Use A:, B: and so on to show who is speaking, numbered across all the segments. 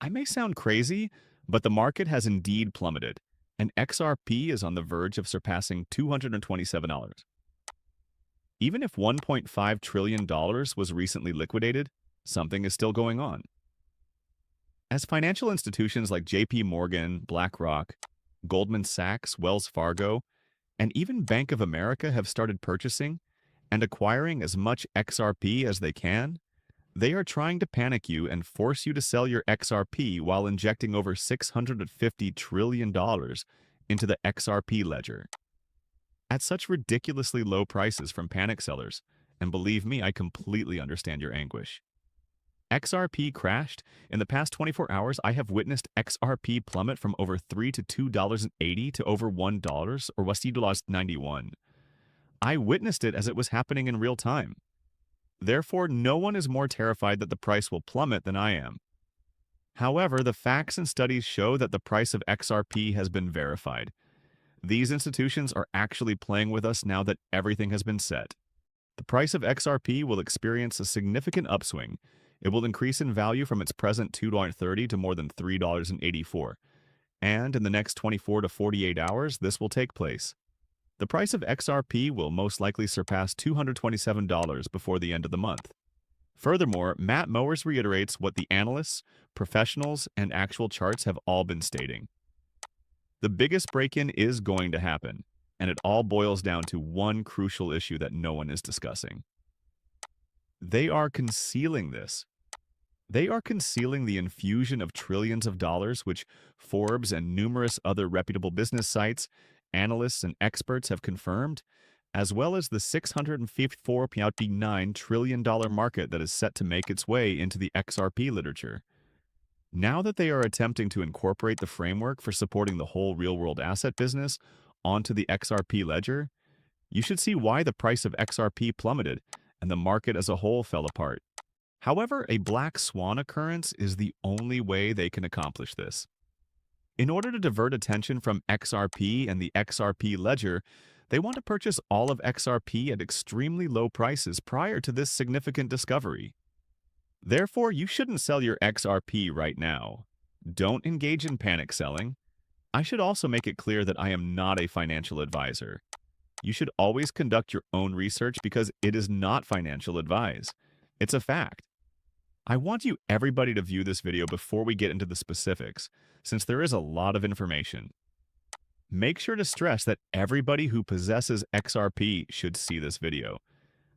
A: I may sound crazy, but the market has indeed plummeted, and XRP is on the verge of surpassing $227. Even if $1.5 trillion was recently liquidated, something is still going on. As financial institutions like JP Morgan, BlackRock, Goldman Sachs, Wells Fargo, and even Bank of America have started purchasing and acquiring as much XRP as they can, they are trying to panic you and force you to sell your XRP while injecting over $650 trillion into the XRP ledger at such ridiculously low prices from panic sellers. And believe me, I completely understand your anguish. XRP crashed. In the past 24 hours, I have witnessed XRP plummet from over $3 to $2.80 to over $1 or $1.91. I witnessed it as it was happening in real time. Therefore, no one is more terrified that the price will plummet than I am. However, the facts and studies show that the price of XRP has been verified. These institutions are actually playing with us now that everything has been set. The price of XRP will experience a significant upswing. It will increase in value from its present $2.30 to more than $3.84. And in the next 24 to 48 hours, this will take place. The price of XRP will most likely surpass $227 before the end of the month. Furthermore, Matt Mowers reiterates what the analysts, professionals, and actual charts have all been stating. The biggest break-in is going to happen, and it all boils down to one crucial issue that no one is discussing. They are concealing this. They are concealing the infusion of trillions of dollars which Forbes and numerous other reputable business sites, analysts, and experts have confirmed, as well as the $654.9 trillion market that is set to make its way into the XRP literature. Now that they are attempting to incorporate the framework for supporting the whole real-world asset business onto the XRP ledger, you should see why the price of XRP plummeted and the market as a whole fell apart. However, a black swan occurrence is the only way they can accomplish this. In order to divert attention from XRP and the XRP ledger, they want to purchase all of XRP at extremely low prices prior to this significant discovery. Therefore, you shouldn't sell your XRP right now. Don't engage in panic selling. I should also make it clear that I am not a financial advisor. You should always conduct your own research because it is not financial advice. It's a fact. I want everybody to view this video before we get into the specifics, since there is a lot of information. Make sure to stress that everybody who possesses XRP should see this video.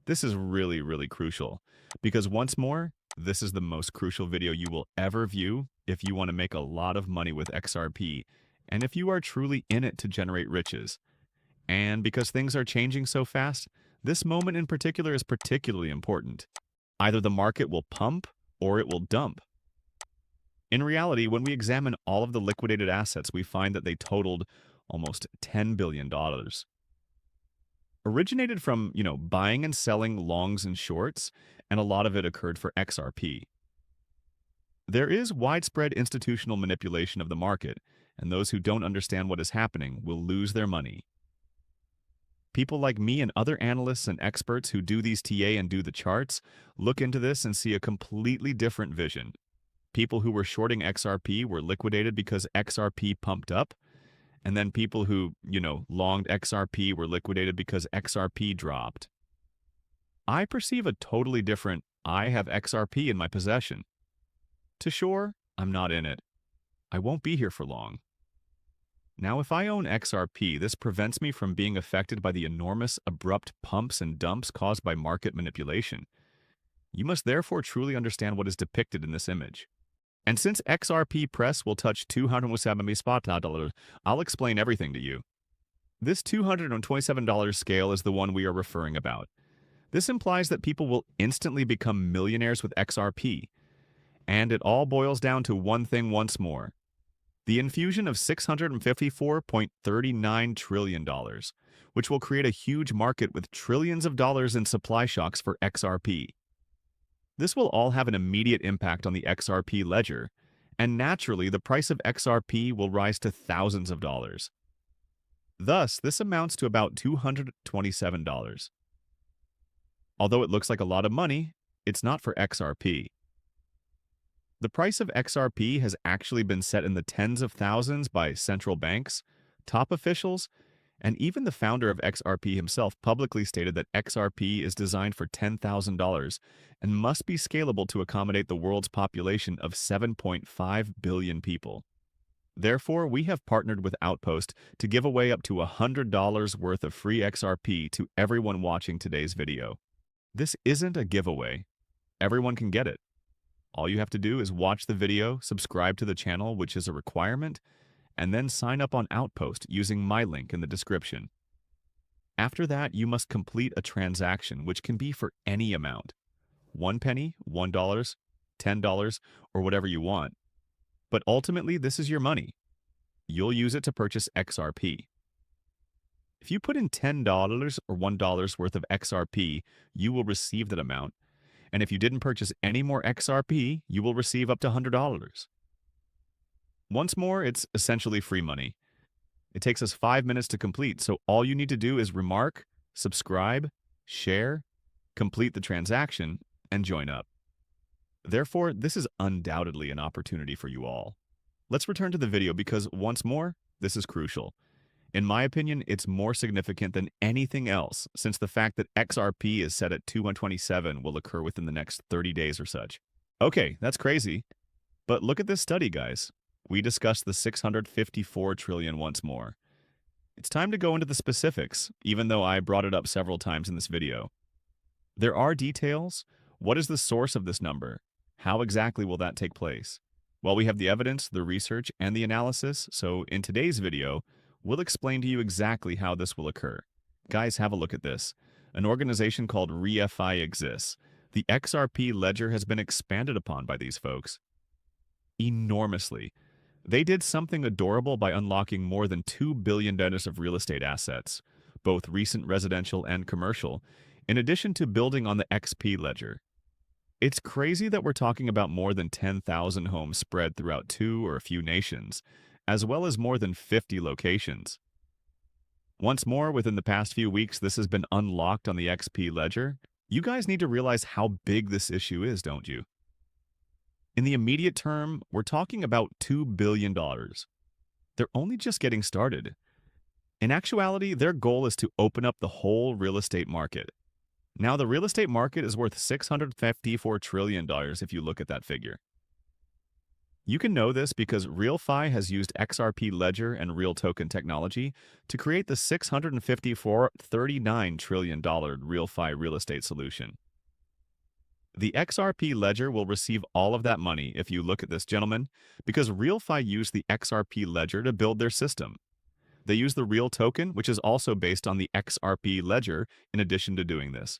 A: This is really, really crucial, because once more, this is the most crucial video you will ever view if you want to make a lot of money with XRP, and if you are truly in it to generate riches. And because things are changing so fast, this moment in particular is particularly important. Either the market will pump or it will dump. In reality, when we examine all of the liquidated assets, we find that they totaled almost $10 billion. Originated from, buying and selling longs and shorts, and a lot of it occurred for XRP. There is widespread institutional manipulation of the market, and those who don't understand what is happening will lose their money. People like me and other analysts and experts who do these TA and do the charts look into this and see a completely different vision. People who were shorting XRP were liquidated because XRP pumped up, and then people who, longed XRP were liquidated because XRP dropped. I perceive a totally different, I have XRP in my possession. To sure, I'm not in it. I won't be here for long. Now, if I own XRP, this prevents me from being affected by the enormous, abrupt pumps and dumps caused by market manipulation. You must therefore truly understand what is depicted in this image. And since XRP press will touch $270, I'll explain everything to you. This $227 scale is the one we are referring about. This implies that people will instantly become millionaires with XRP. And it all boils down to one thing once more. The infusion of $654.39 trillion, which will create a huge market with trillions of dollars in supply shocks for XRP. This will all have an immediate impact on the XRP ledger, and naturally the price of XRP will rise to thousands of dollars. Thus, this amounts to about $227. Although it looks like a lot of money, it's not for XRP. The price of XRP has actually been set in the tens of thousands by central banks, top officials, and even the founder of XRP himself publicly stated that XRP is designed for $10,000 and must be scalable to accommodate the world's population of 7.5 billion people. Therefore, we have partnered with Outpost to give away up to $100 worth of free XRP to everyone watching today's video. This isn't a giveaway. Everyone can get it. All you have to do is watch the video, subscribe to the channel, which is a requirement, and then sign up on Outpost using my link in the description. After that, you must complete a transaction, which can be for any amount. 1 penny, $1, $10, or whatever you want. But ultimately, this is your money. You'll use it to purchase XRP. If you put in $10 or $1 worth of XRP, you will receive that amount. And if you didn't purchase any more XRP, you will receive up to $100. Once more, it's essentially free money. It takes us 5 minutes to complete, so all you need to do is remark, subscribe, share, complete the transaction, and join up. Therefore, this is undoubtedly an opportunity for you all. Let's return to the video because, once more, this is crucial. In my opinion, it's more significant than anything else since the fact that XRP is set at 227 will occur within the next 30 days or such. Okay, that's crazy. But look at this study, guys. We discussed the 654 trillion once more. It's time to go into the specifics, even though I brought it up several times in this video. There are details. What is the source of this number? How exactly will that take place? Well, we have the evidence, the research, and the analysis, so in today's video, we'll explain to you exactly how this will occur. Guys, have a look at this. An organization called ReFi exists. The XRP ledger has been expanded upon by these folks enormously. They did something adorable by unlocking more than $2 billion of real estate assets, both recent residential and commercial, in addition to building on the XP ledger. It's crazy that we're talking about more than 10,000 homes spread throughout 2 or a few nations, as well as more than 50 locations. Once more, within the past few weeks, this has been unlocked on the XP ledger. You guys need to realize how big this issue is, don't you? In the immediate term, we're talking about $2 billion. They're only just getting started. In actuality, their goal is to open up the whole real estate market. Now, the real estate market is worth $654 trillion if you look at that figure. You can know this because RealFi has used XRP Ledger and Real Token technology to create the $654.39 trillion RealFi real estate solution. The XRP Ledger will receive all of that money if you look at this, gentlemen, because RealFi used the XRP Ledger to build their system. They use the Real Token, which is also based on the XRP Ledger, in addition to doing this.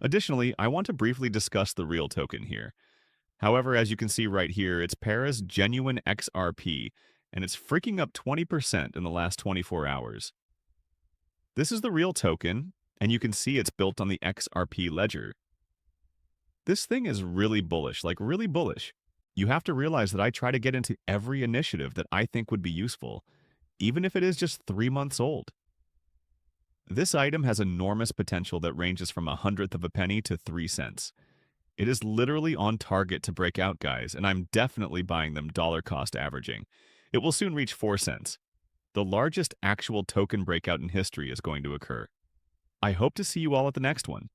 A: Additionally, I want to briefly discuss the Real Token here. However, as you can see right here, it's Para's genuine XRP, and it's freaking up 20% in the last 24 hours. This is the Real Token, and you can see it's built on the XRP Ledger. This thing is really bullish, like really bullish. You have to realize that I try to get into every initiative that I think would be useful, even if it is just 3 months old. This item has enormous potential that ranges from 1/100 of a penny to 3 cents. It is literally on target to break out, guys, and I'm definitely buying them dollar cost averaging. It will soon reach 4 cents. The largest actual token breakout in history is going to occur. I hope to see you all at the next one.